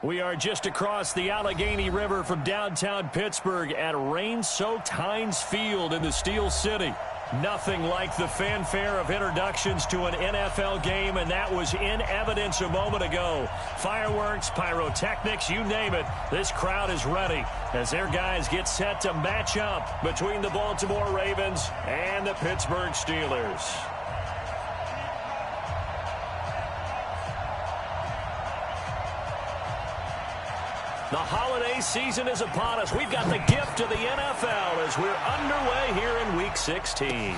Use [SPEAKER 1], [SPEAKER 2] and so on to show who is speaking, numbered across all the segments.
[SPEAKER 1] We are just across the Allegheny River from downtown Pittsburgh at rain-soaked Heinz Field in the Steel City. Nothing like the fanfare of introductions to an NFL game, and that was in evidence a moment ago. Fireworks, pyrotechnics, you name it. This crowd is ready as their guys get set to match up between the Baltimore Ravens and the Pittsburgh Steelers. The holiday season is upon us. We've got the gift of the NFL as we're underway here in Week 16.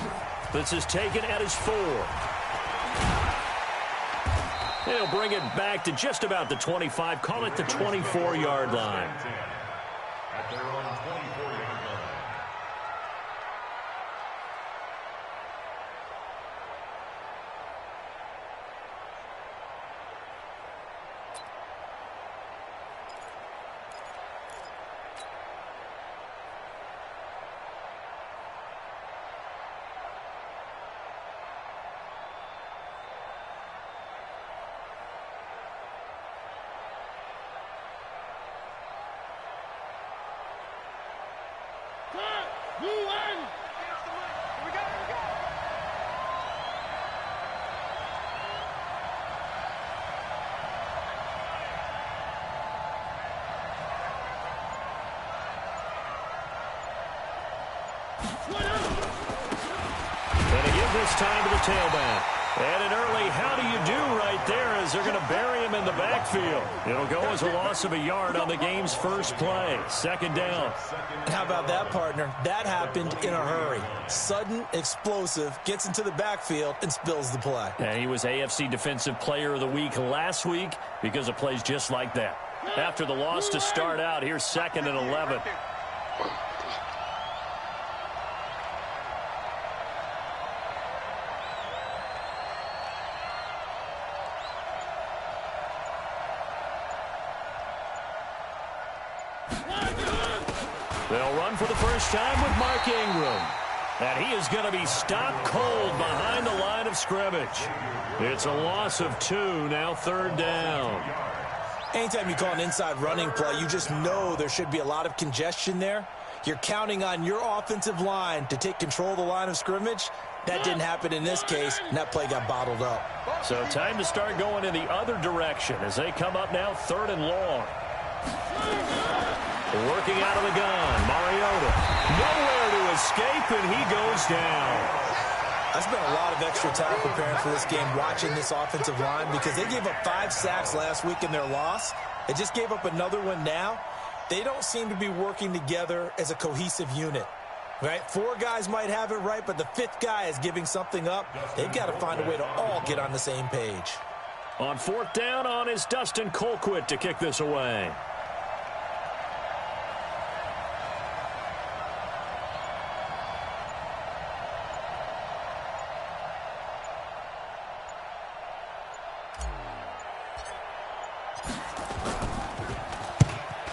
[SPEAKER 1] This is taken at his 4. He'll bring it back to just about the 25. Call it the 24-yard line.
[SPEAKER 2] At their own 24-yard line.
[SPEAKER 1] And to give this time to the tailback. And an early how do you do right there as they're going to bury him in the backfield. It'll go as a loss of a yard on the game's first play. Second down.
[SPEAKER 3] How about that, partner? That happened in a hurry. Sudden, explosive, gets into the backfield and spills the play.
[SPEAKER 1] And he was AFC Defensive Player of the Week last week because of plays just like that. After the loss to start out, here's 2nd and 11. They'll run for the first time with Mark Ingram. And he is going to be stopped cold behind the line of scrimmage. It's a loss of 2, now 3rd down.
[SPEAKER 3] Anytime you call an inside running play, you just know there should be a lot of congestion there. You're counting on your offensive line to take control of the line of scrimmage. That didn't happen in this case, and that play got bottled up.
[SPEAKER 1] So time to start going in the other direction as they come up now 3rd and long. Working out of the gun, Mariota. Nowhere to escape, and he goes down.
[SPEAKER 3] I spent a lot of extra time preparing for this game watching this offensive line because they gave up 5 sacks last week in their loss. They just gave up another one now. They don't seem to be working together as a cohesive unit. Right? 4 guys might have it right, but the 5th guy is giving something up. They've got to find a way to all get on the same page.
[SPEAKER 1] On 4th down on is Dustin Colquitt to kick this away.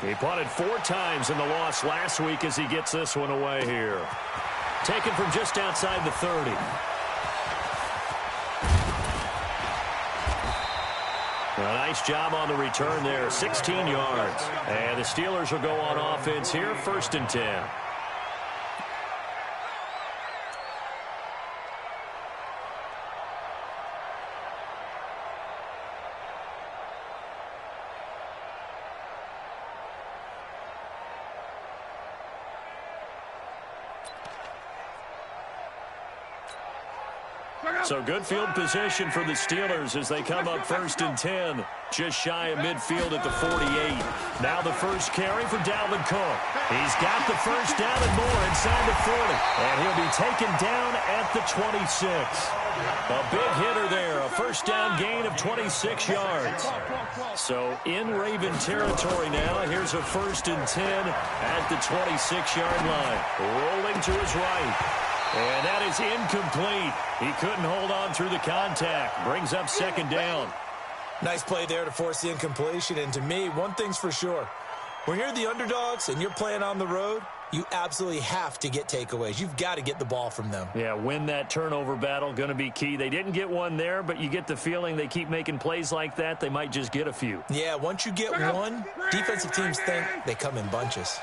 [SPEAKER 1] He punted 4 times in the loss last week as he gets this one away here. Taken from just outside the 30. A nice job on the return there, 16 yards. And the Steelers will go on offense here, 1st and 10. So good field position for the Steelers as they come up 1st and 10. Just shy of midfield at the 48. Now the first carry for Dalvin Cook. He's got the first down and more inside the 40. And he'll be taken down at the 26. A big hitter there. A first down gain of 26 yards. So in Raven territory now. Here's a 1st and 10 at the 26-yard line. Rolling to his right. And that is incomplete. He couldn't hold on through the contact. Brings up 2nd down.
[SPEAKER 3] Nice play there to force the incompletion. And to me, one thing's for sure. When you're the underdogs and you're playing on the road, You absolutely have to get takeaways. You've got to get the ball from them.
[SPEAKER 1] Yeah, win that turnover battle, going to be key. They didn't get one there, but you get the feeling they keep making plays like that, they might just get a few.
[SPEAKER 3] Yeah, once you get one, defensive teams think they come in bunches.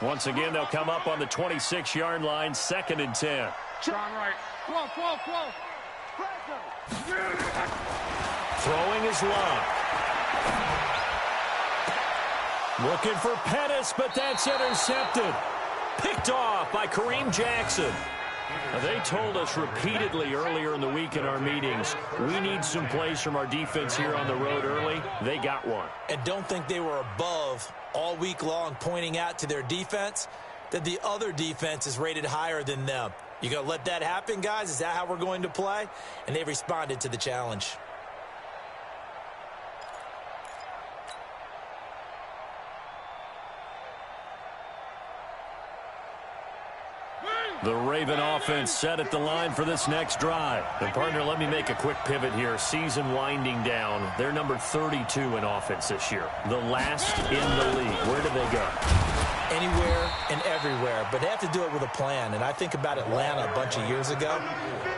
[SPEAKER 1] Once again, they'll come up on the 26-yard line, 2nd and 10.
[SPEAKER 4] Strong right.
[SPEAKER 1] Throwing is Love. Looking for Pettis, but that's intercepted. Picked off by Kareem Jackson. Now, they told us repeatedly earlier in the week in our meetings, we need some plays from our defense here on the road early. They got one.
[SPEAKER 3] And don't think they were above all week long, pointing out to their defense that the other defense is rated higher than them. You going to let that happen, guys? Is that how we're going to play? And they responded to the challenge.
[SPEAKER 1] The Raven offense set at the line for this next drive. And, partner, let me make a quick pivot here. Season winding down. They're number 32 in offense this year. The last in the league. Where do they go?
[SPEAKER 3] Anywhere and everywhere, but they have to do it with a plan. And I think about Atlanta a bunch of years ago.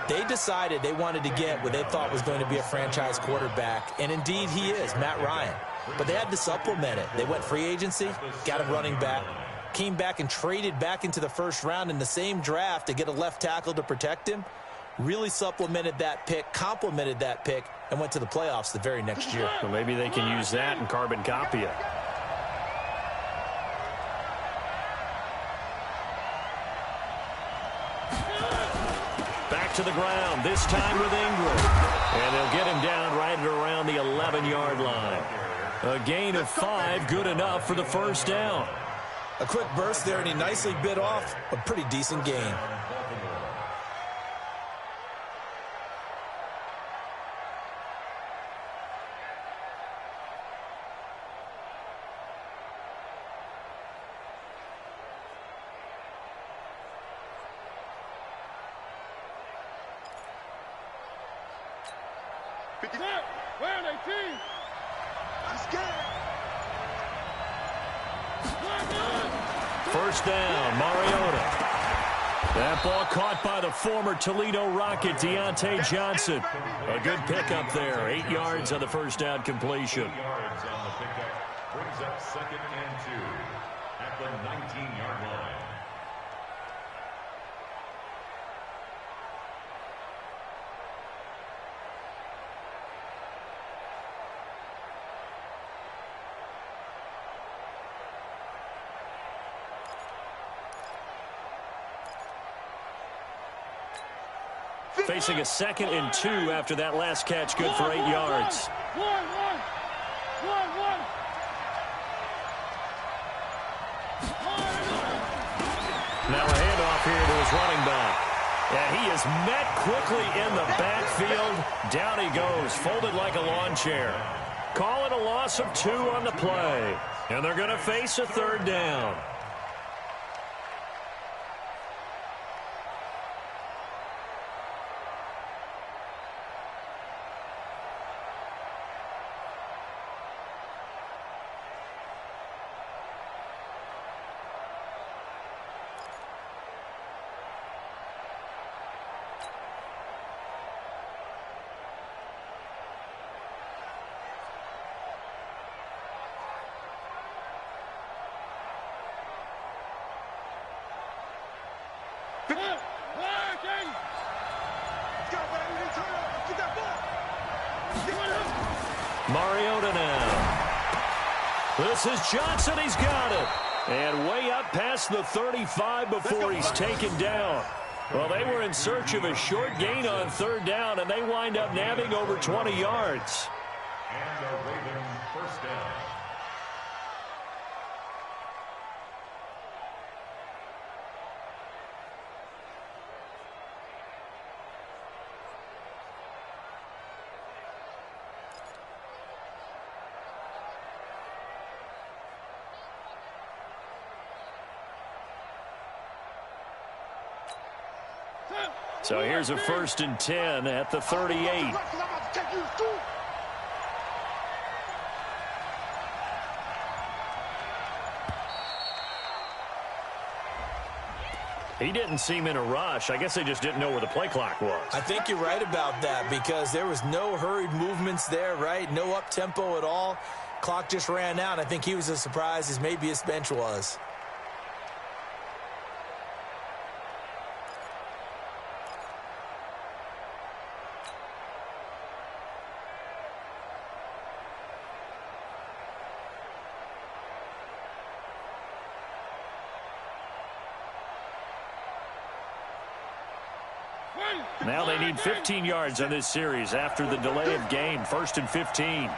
[SPEAKER 3] They decided they wanted to get what they thought was going to be a franchise quarterback, and indeed he is, Matt Ryan. But they had to supplement it. They went free agency, got a running back, came back and traded back into the first round in the same draft to get a left tackle to protect him, really supplemented that pick, complemented that pick, and went to the playoffs the very next year.
[SPEAKER 1] Well, maybe they can use that and carbon copy it. Back to the ground, this time with Ingram. And they'll get him down right at around the 11-yard line. A gain of 5, good enough for the first down.
[SPEAKER 3] A quick burst there, and he nicely bit off a pretty decent gain.
[SPEAKER 1] First down, Mariota. That ball caught by the former Toledo Rocket, Deontay Johnson. A good pickup there. 8 yards on the first down completion.
[SPEAKER 2] 8 yards on the pickup. Brings up 2nd and 2 at the 19-yard line.
[SPEAKER 1] Facing a 2nd and 2 after that last catch, good for 8 yards. Now a handoff here to his running back. And he is met quickly in the backfield. Down he goes, folded like a lawn chair. Call it a loss of 2 on the play. And they're going to face a 3rd down. Mariota now. This is Johnson. He's got it. And way up past the 35 before he's taken down. Well, they were in search of a short gain on 3rd down, and they wind up nabbing over 20 yards.
[SPEAKER 2] And a Raven first down.
[SPEAKER 1] So here's a 1st and 10 at the 38. He didn't seem in a rush. I guess they just didn't know where the play clock was.
[SPEAKER 3] I think you're right about that because there was no hurried movements there, right? No up-tempo at all. Clock just ran out. I think he was as surprised as maybe his bench was.
[SPEAKER 1] Now they need 15 yards on this series after the delay of game. 1st and 15. And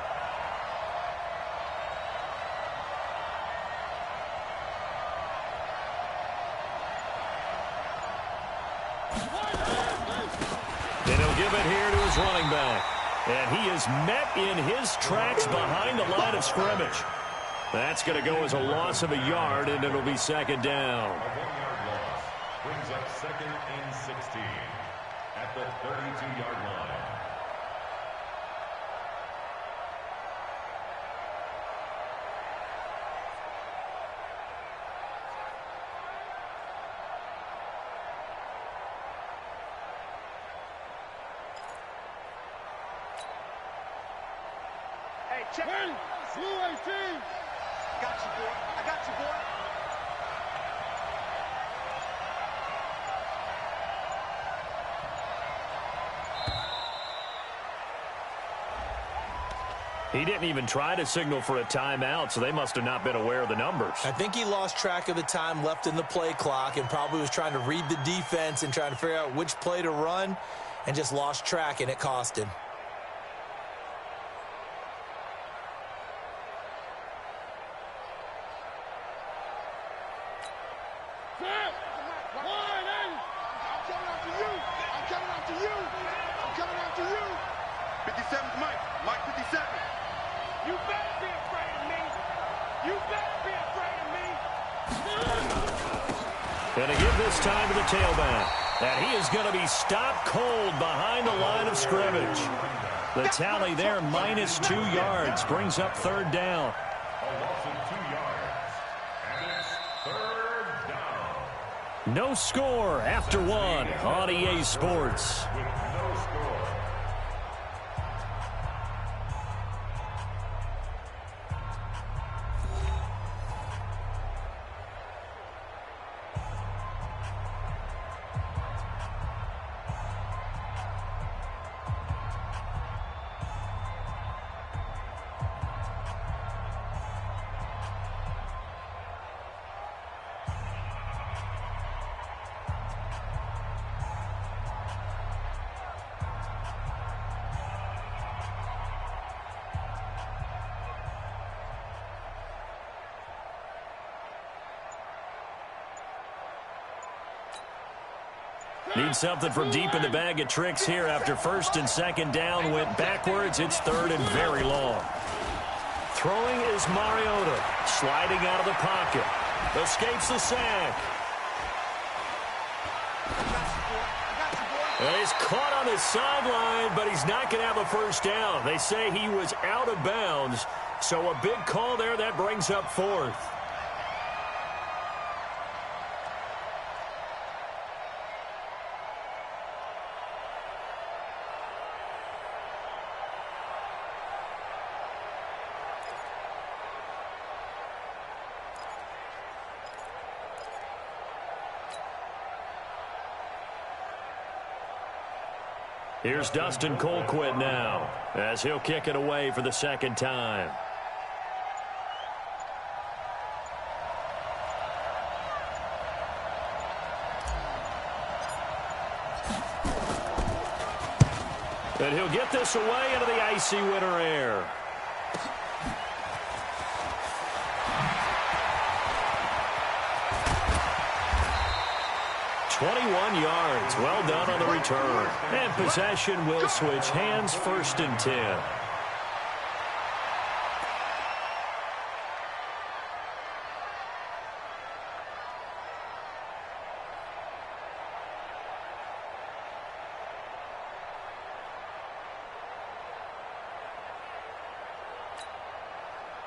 [SPEAKER 1] he'll give it here to his running back. And he is met in his tracks behind the line of scrimmage. That's going to go as a loss of a yard, and it'll be 2nd down.
[SPEAKER 2] A 1-yard loss brings up 2nd and 16 at the 32-yard line.
[SPEAKER 4] Hey, check. Hey, Blue 18. I got you, boy. I got you, boy.
[SPEAKER 1] He didn't even try to signal for a timeout, so they must have not been aware of the numbers.
[SPEAKER 3] I think he lost track of the time left in the play clock and probably was trying to read the defense and trying to figure out which play to run and just lost track, and it cost him.
[SPEAKER 1] Going to give this time to the tailback. And he is going to be stopped cold behind the line of scrimmage. The tally there, -2 yards, brings up 3rd down.
[SPEAKER 2] A loss of 2 yards. And it's 3rd down.
[SPEAKER 1] No score after 1 on EA Sports.
[SPEAKER 2] With no score.
[SPEAKER 1] Need something from deep in the bag of tricks here after 1st and 2nd down went backwards. It's 3rd and very long. Throwing is Mariota. Sliding out of the pocket. Escapes the sack. He's caught on the sideline, but he's not going to have a 1st down. They say he was out of bounds. So a big call there that brings up 4th. Here's Dustin Colquitt now, as he'll kick it away for the 2nd time. And he'll get this away into the icy winter air. .21 yards. Well done on the return. And possession will switch hands. 1st and 10.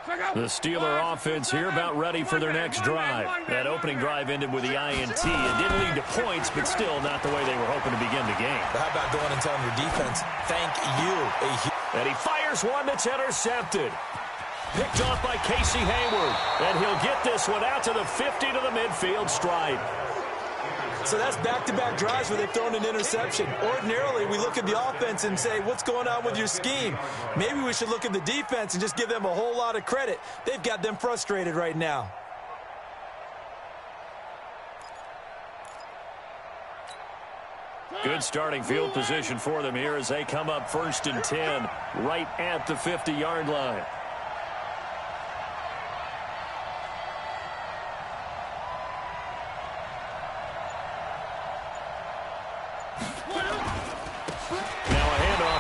[SPEAKER 1] The Steeler offense here about ready for their next drive. That opening drive ended with the INT. It didn't lead to points, but still not the way they were hoping to begin the game.
[SPEAKER 3] How about going and telling your defense, thank you.
[SPEAKER 1] And he fires one that's intercepted. Picked off by Casey Hayward. And he'll get this one out to the 50 to the midfield stripe.
[SPEAKER 3] So that's back-to-back drives where they've thrown an interception. Ordinarily, we look at the offense and say, what's going on with your scheme? Maybe we should look at the defense and just give them a whole lot of credit. They've got them frustrated right now.
[SPEAKER 1] Good starting field position for them here as they come up 1st and 10 right at the 50-yard line.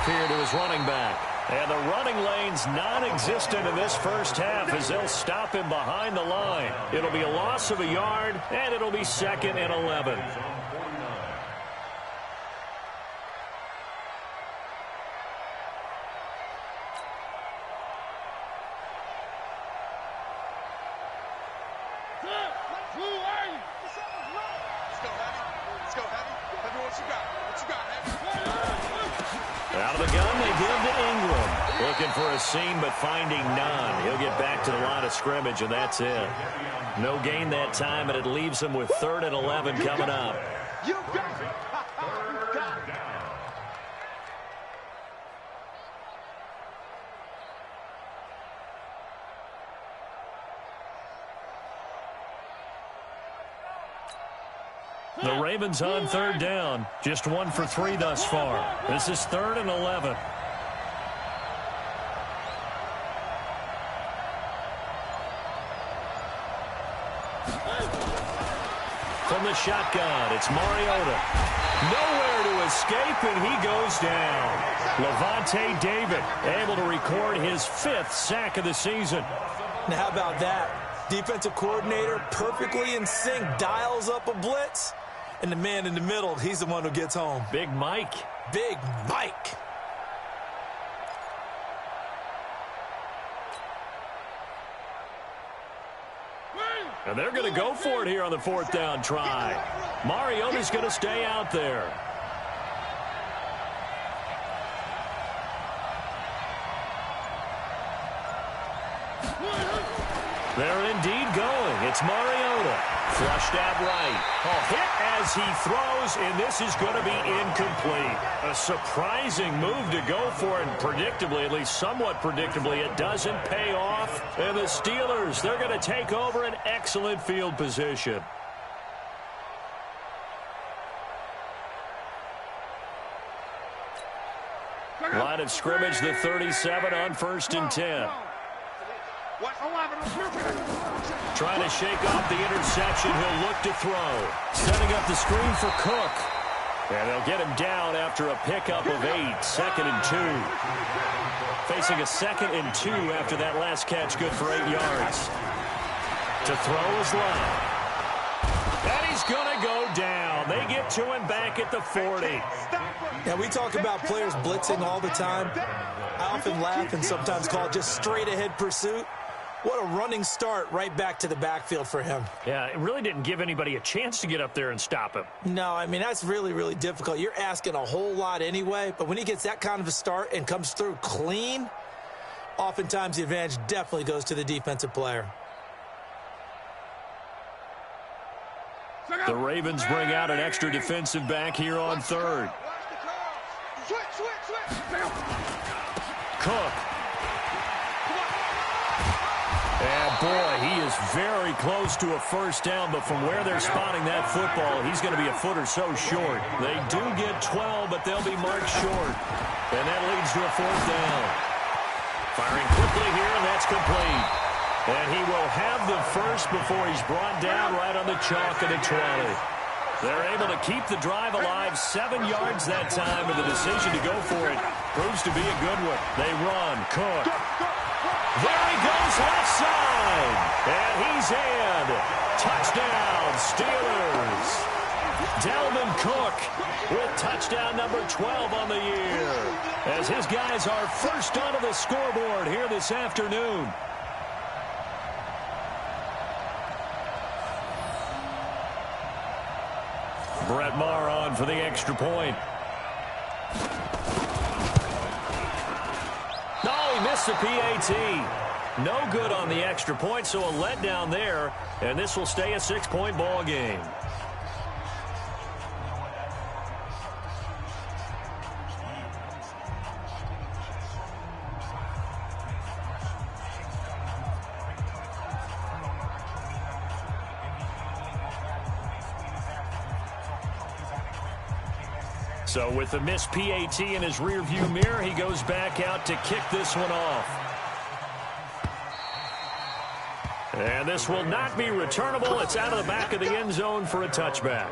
[SPEAKER 1] Here to his running back. And the running lane's non-existent in this first half as they'll stop him behind the line. It'll be a loss of a yard, and it'll be 2nd and 11. Out of the gun, they give to Ingram. Looking for a seam, but finding none. He'll get back to the line of scrimmage, and that's it. No gain that time, and it leaves him with 3rd and 11 coming up.
[SPEAKER 4] You got it. You got it.
[SPEAKER 1] The Ravens on 3rd down. Just 1 for 3 thus far. This is 3rd and 11. From the shotgun, it's Mariota. Nowhere to escape, and he goes down. Levante David able to record his 5th sack of the season.
[SPEAKER 3] Now, how about that? Defensive coordinator perfectly in sync, dials up a blitz. And the man in the middle, he's the one who gets home.
[SPEAKER 1] Big Mike.
[SPEAKER 3] Big Mike.
[SPEAKER 1] And they're going to go for it here on the 4th down try. Mariota's going to stay out there. They're indeed going. It's Mariota. Flushed out right. Hit as he throws, and this is going to be incomplete. A surprising move to go for it, and predictably, at least somewhat predictably, it doesn't pay off. And the Steelers, they're going to take over an excellent field position. Line of scrimmage, the 37 on 1st and 10. Trying to shake off the interception. He'll look to throw. Setting up the screen for Cook. And they'll get him down after a pickup of 8. 2nd and 2. Facing a 2nd and 2 after that last catch, good for 8 yards. To throw is Love. And he's going to go down. They get to him back at the 40.
[SPEAKER 3] Now, we talk about players blitzing all the time. I often laugh and sometimes call it just straight-ahead pursuit. What a running start right back to the backfield for him.
[SPEAKER 1] Yeah, it really didn't give anybody a chance to get up there and stop him.
[SPEAKER 3] No, I mean, that's really, really difficult. You're asking a whole lot anyway, but when he gets that kind of a start and comes through clean, oftentimes the advantage definitely goes to the defensive player.
[SPEAKER 1] The Ravens bring out an extra defensive back here on 3rd. Cook. And boy, he is very close to a 1st down, but from where they're spotting that football, he's going to be a foot or so short. They do get 12, but they'll be marked short. And that leads to a 4th down. Firing quickly here, and that's complete. And he will have the first before he's brought down right on the chalk of the 20. They're able to keep the drive alive, 7 yards that time, and the decision to go for it proves to be a good one. They run. Cook. There he goes, left side. And he's in. Touchdown, Steelers. Dalvin Cook with touchdown number 12 on the year, as his guys are first onto the scoreboard here this afternoon. Brett Maher on for the extra point. No, he missed the PAT. No good on the extra point, so a letdown there, and this will stay a 6-point ball game. So with the missed PAT in his rearview mirror, he goes back out to kick this one off. And this will not be returnable. It's out of the back of the end zone for a touchback.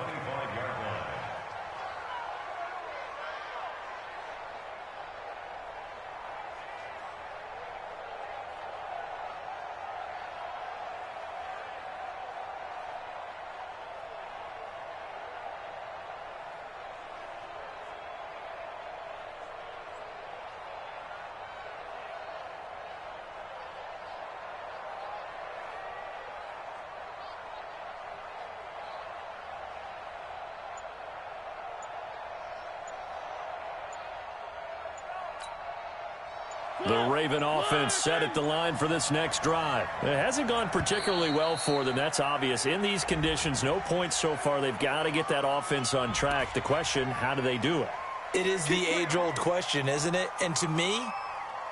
[SPEAKER 1] The Raven offense set at the line for this next drive. It hasn't gone particularly well for them. That's obvious. In these conditions, no points so far. They've got to get that offense on track. The question, how do they do it?
[SPEAKER 3] It is the age-old question, isn't it? And to me,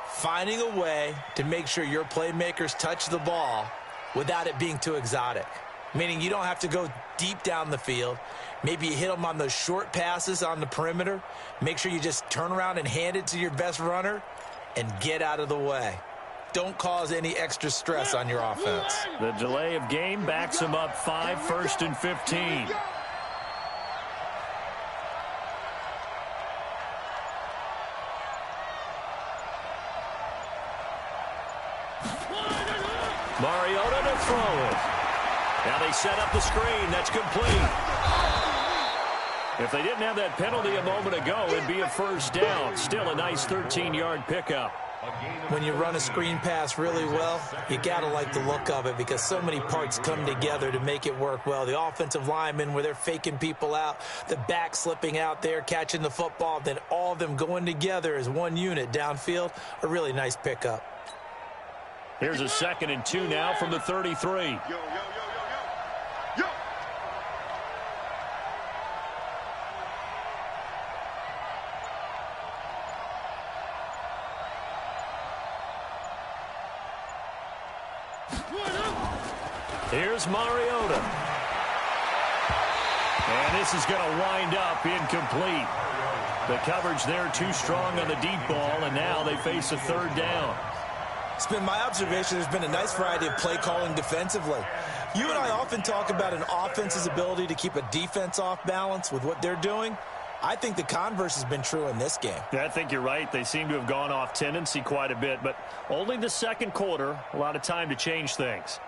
[SPEAKER 3] finding a way to make sure your playmakers touch the ball without it being too exotic. Meaning you don't have to go deep down the field. Maybe you hit them on those short passes on the perimeter. Make sure you just turn around and hand it to your best runner and get out of the way. Don't cause any extra stress on your offense.
[SPEAKER 1] The delay of game backs him up 5, 1st and 15. Mariota to throw it. Now they set up the screen. That's complete. If they didn't have that penalty a moment ago, it'd be a first down. Still a nice 13-yard pickup.
[SPEAKER 3] When you run a screen pass really well, you got to like the look of it because so many parts come together to make it work well. The offensive linemen, where they're faking people out, the back slipping out there, catching the football, then all of them going together as one unit downfield, a really nice pickup.
[SPEAKER 1] Here's a 2nd and 2 now from the 33. Here's Mariota. And this is going to wind up incomplete. The coverage there too strong on the deep ball, and now they face a 3rd down.
[SPEAKER 3] It's been my observation there's been a nice variety of play calling defensively. You and I often talk about an offense's ability to keep a defense off balance with what they're doing. I think the converse has been true in this game.
[SPEAKER 1] Yeah, I think you're right. They seem to have gone off tendency quite a bit, but only the 2nd quarter, a lot of time to change things.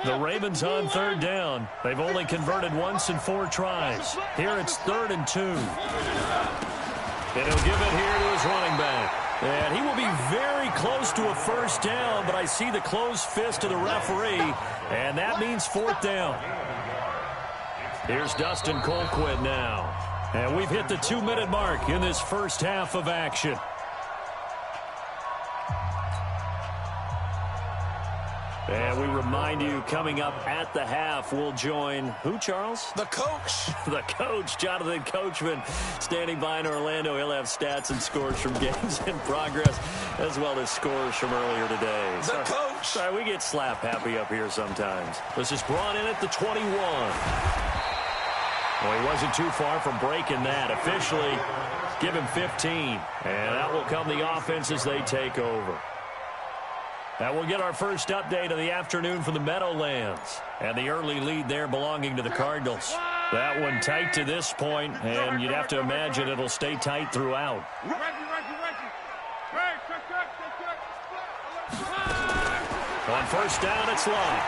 [SPEAKER 1] The Ravens on 3rd down. They've only converted once in 4 tries. Here it's 3rd and 2. And he'll give it here to his running back. And he will be very close to a first down, but I see the closed fist of the referee, and that means 4th down. Here's Dustin Colquitt now. And we've hit the 2-minute mark in this first half of action. And we remind you, coming up at the half, we'll join who, Charles?
[SPEAKER 3] The coach.
[SPEAKER 1] The coach, Jonathan Coachman, standing by in Orlando. He'll have stats and scores from games in progress, as well as scores from earlier today.
[SPEAKER 3] The coach.
[SPEAKER 1] Sorry, we get slap happy up here sometimes. This is brought in at the 21. Well, he wasn't too far from breaking that. Officially, give him 15. And out will come the offense as they take over. Now we'll get our first update of the afternoon from the Meadowlands. And the early lead there belonging to the Cardinals. That one tight to this point, and you'd have to imagine it'll stay tight throughout. On first down, it's Love.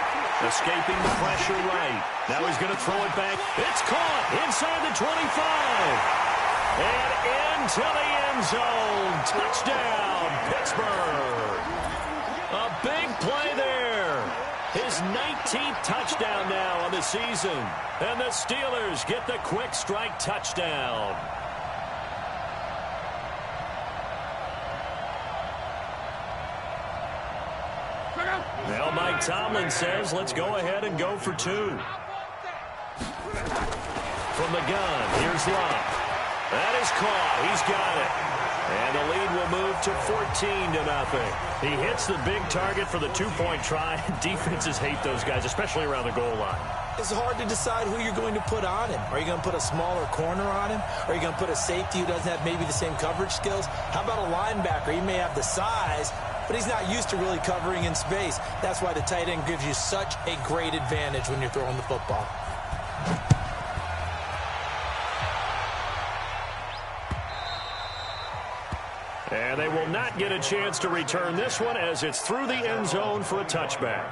[SPEAKER 1] Escaping the pressure right. Now he's going to throw it back. It's caught inside the 25. And into the end zone. Touchdown, Pittsburgh. A big play there. His 19th touchdown now on the season. And the Steelers get the quick strike touchdown. Now Mike Tomlin says, let's go ahead and go for 2. From the gun, here's Love. That is caught. He's got it. And the lead will move to 14-0. He hits the big target for the 2-point try. Defenses hate those guys, especially around the goal line.
[SPEAKER 3] It's hard to decide who you're going to put on him. Are you going to put a smaller corner on him? Are you going to put a safety who doesn't have maybe the same coverage skills? How about a linebacker? He may have the size, but he's not used to really covering in space. That's why the tight end gives you such a great advantage when you're throwing the football.
[SPEAKER 1] And they will not get a chance to return this one as it's through the end zone for a touchback.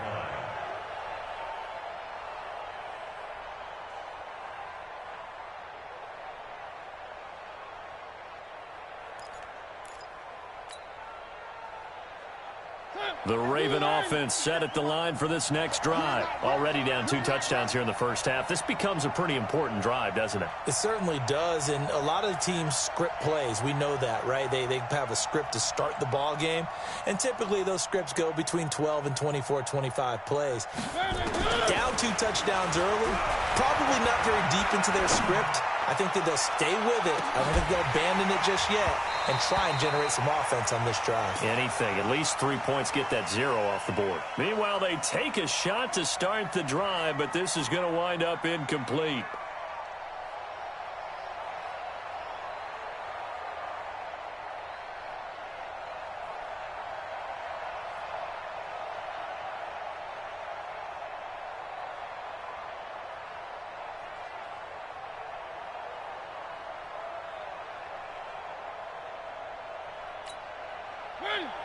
[SPEAKER 1] The Raven offense set at the line for this next drive. Already down 2 touchdowns here in the first half. This becomes a pretty important drive, doesn't it?
[SPEAKER 3] It certainly does, and a lot of teams script plays. We know that, right? They have a script to start the ball game, and typically those scripts go between 12 and 24, 25 plays. Down 2 touchdowns early, probably not very deep into their script. I think that they'll stay with it. I don't think they'll abandon it just yet and try and generate some offense on this drive.
[SPEAKER 1] Anything. At least 3 points, get that 0 off the board. Meanwhile, they take a shot to start the drive, but this is going to wind up incomplete.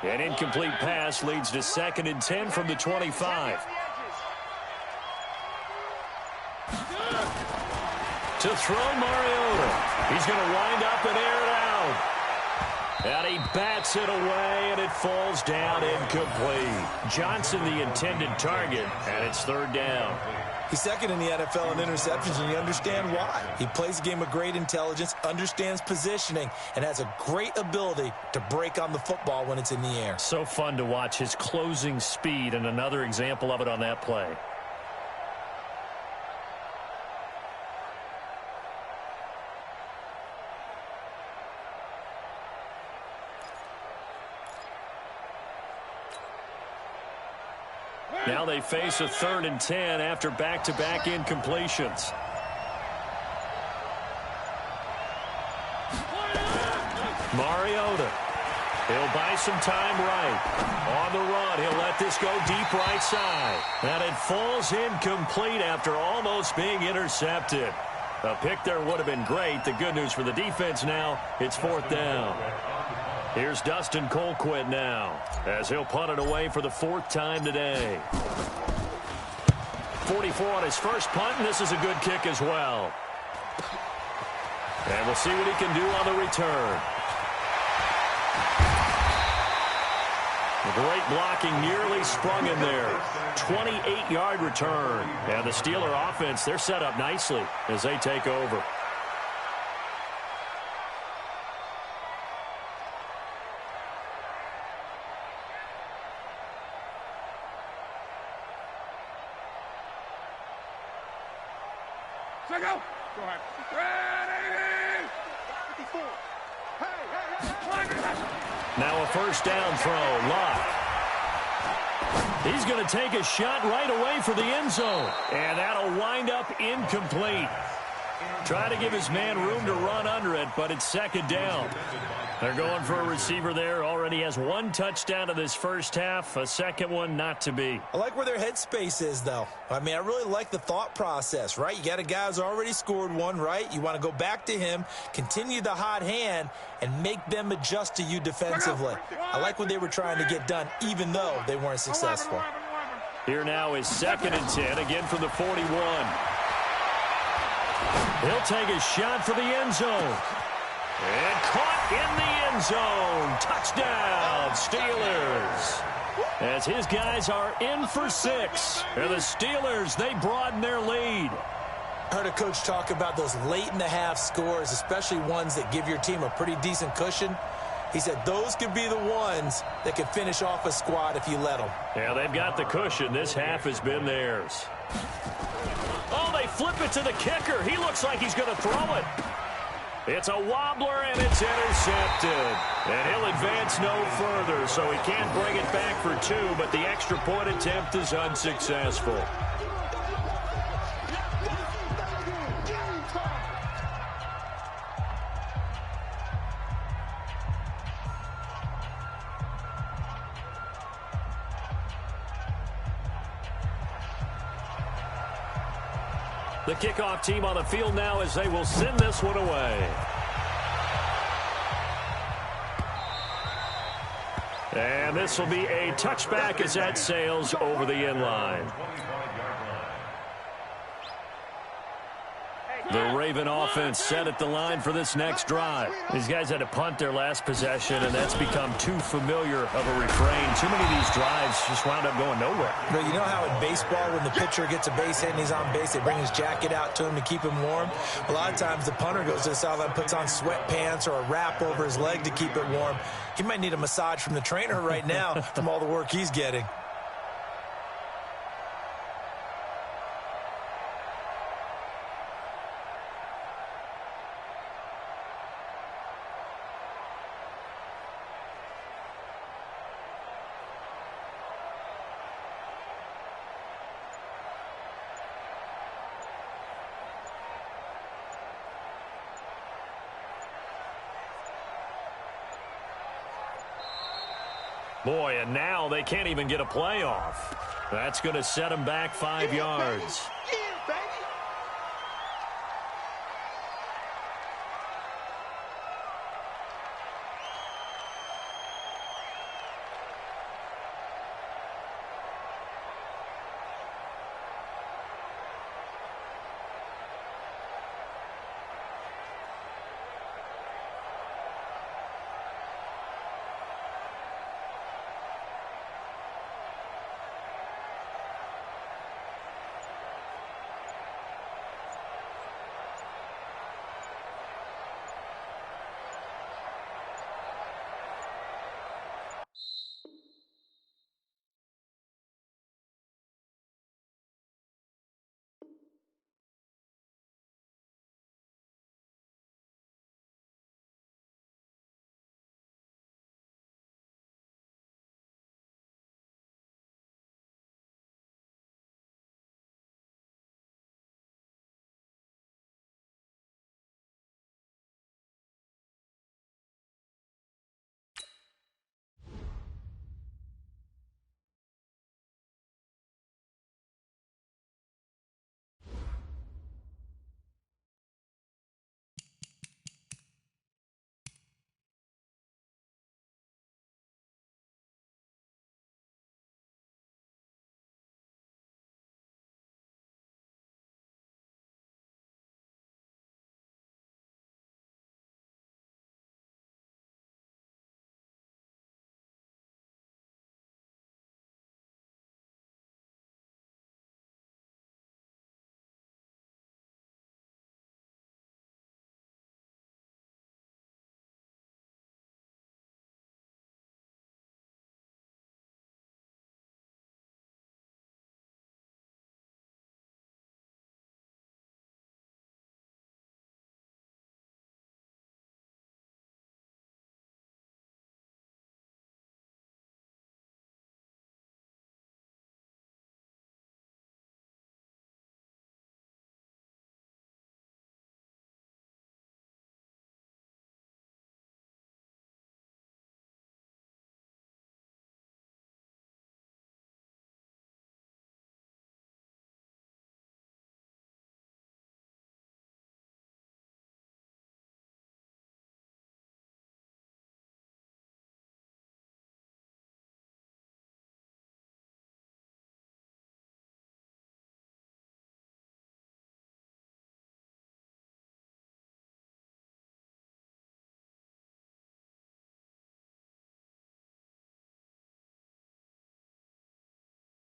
[SPEAKER 1] An incomplete pass leads to 2nd and 10 from the 25. To throw Mariota. He's going to wind up and air it out. And he bats it away, and it falls down incomplete. Johnson the intended target, and it's 3rd down.
[SPEAKER 3] He's 2nd in the NFL in interceptions, and you understand why. He plays a game of great intelligence, understands positioning, and has a great ability to break on the football when it's in the air.
[SPEAKER 1] So fun to watch his closing speed, and another example of it on that play. Now they face a 3rd and 10 after back-to-back incompletions. Mariota. He'll buy some time right. On the run, he'll let this go deep right side. And it falls incomplete after almost being intercepted. A pick there would have been great. The good news for the defense now, it's 4th down. Here's Dustin Colquitt now, as he'll punt it away for the 4th time today. 44 on his first punt, and this is a good kick as well. And we'll see what he can do on the return. Great blocking, nearly sprung in there. 28-yard return. And the Steeler offense, they're set up nicely as they take over.
[SPEAKER 4] Go ahead. Ready! 54.
[SPEAKER 1] Now a 1st down throw. Locke. He's going to take a shot right away for the end zone. And that'll wind up incomplete. Try to give his man room to run under it, but it's 2nd down. They're going for a receiver there. Already has 1 touchdown in this first half. A 2nd one not to be.
[SPEAKER 3] I like where their headspace is, though. I mean, I really like the thought process, right? You got a guy who's already scored 1, right? You want to go back to him, continue the hot hand, and make them adjust to you defensively. I like what they were trying to get done, even though they weren't successful.
[SPEAKER 1] Here now is 2nd and 10, again from the 41. He'll take a shot for the end zone. And caught in the end zone. Touchdown, Steelers. as his guys are in for 6. And the Steelers, they broaden their lead.
[SPEAKER 3] I heard a coach talk about those late-in-the-half scores, especially ones that give your team a pretty decent cushion. He said those could be the ones that can finish off a squad if you let them.
[SPEAKER 1] Yeah, they've got the cushion. This half has been theirs. Oh, they flip it to the kicker. He looks like he's going to throw it. It's a wobbler, and it's intercepted. And he'll advance no further, so he can't bring it back for 2, but the extra point attempt is unsuccessful. The kickoff team on the field now as they will send this one away. And this will be a touchback as that sails over the end line. The Raven offense set at the line for this next drive. These guys had to punt their last possession, and that's become too familiar of a refrain. Too many of these drives just wound up going nowhere.
[SPEAKER 3] But you know how in baseball, when the pitcher gets a base hit and he's on base, they bring his jacket out to him to keep him warm? A lot of times the punter goes to the sideline, puts on sweatpants or a wrap over his leg to keep it warm. He might need a massage from the trainer right now from all the work he's getting.
[SPEAKER 1] Boy, and now they can't even get a playoff. That's going to set them back 5 yards.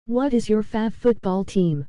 [SPEAKER 5] What is your fav football team?